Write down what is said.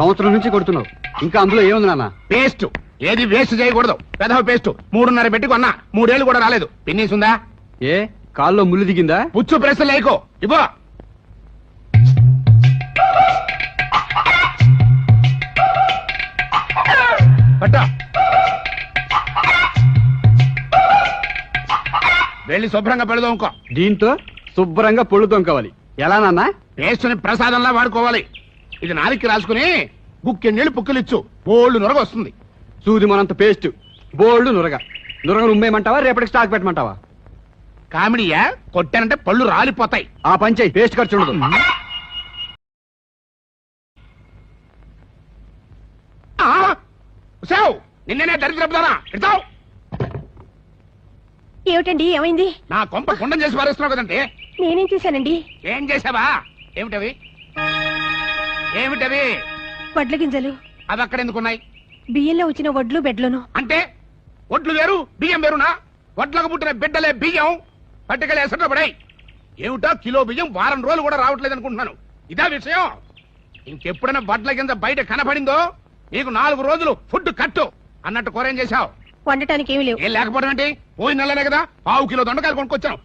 సంవత్సరం నుంచి కొడుతున్నావు, ఇంకా అందులో ఏముంది నాన్న? పేస్ట్ ఏది వేస్ట్ చేయకూడదు. పెదవ పేస్ట్ 3.5 పెట్టి కొన్నా, 3 ఏళ్ళు కూడా రాలేదు. పిన్నీసుందా? ఏ కాల్లో ముళ్ళు దిగిందా? పుచ్చు ప్రెస్ లేకో ఇవ్వ. పట్ట వెళ్ళి శుభ్రంగా పెడదాంకో. దీంతో శుభ్రంగా పొళ్ళు తొంకవాలి. ఎలా నాన్న? పేస్ట్ని ప్రసాదంలా వాడుకోవాలి. ఇది నాలికి రాసుకుని గుక్కె నీళ్లు పుక్కిలిచ్చు, బోళ్ళు నొరగ వస్తుంది. సూది మనంత పేస్ట్, బోల్డ్ నురగ. నురగ ఉమ్మేయమంటావా, రేపటికి స్టాక్ పెట్టమంటావా? కామెడీయా? కొట్టానంటే పళ్ళు రాలిపోతాయి. ఆ పంచాయి, పేస్ట్ ఖర్చు ఉండదు. నిన్ననే దరిద్రపుదానా ఇస్తావు. ఏమిటండి, ఏమైంది? నా కొంప కుండం చేసి పారేస్తున్నావు కదంటే. నేనేం చేశానండి? ఏం చేసావా? ఏమిటవి? ఏమిటవి? వడ్ల గింజలు. అవి అక్కడ ఎందుకున్నాయి? బియ్యంలో వచ్చిన వడ్లు బెడ్లోను. అంటే వడ్లు వేరు బియ్యం వేరునా? వడ్లకు పుట్టిన బిడ్డలే బియ్యం పట్టుకెళ్ళి ఎసట పడాయి. ఏమిటో కిలో బియ్యం వారం రోజులు కూడా రావట్లేదు అనుకుంటున్నాను. ఇదా విషయం? ఇంకెప్పుడైనా వడ్ల కింద బయట కనపడిందో నీకు 4 రోజులు ఫుడ్ కట్టు అన్నట్టు కూరేం చేశావు? వండటానికి ఏమి లేవు. ఏం లేకపోవడం ఏంటి? పోయిన నెలనే కదా 1/2 కిలో దొండకాయలు కొనుక్కొచ్చాను.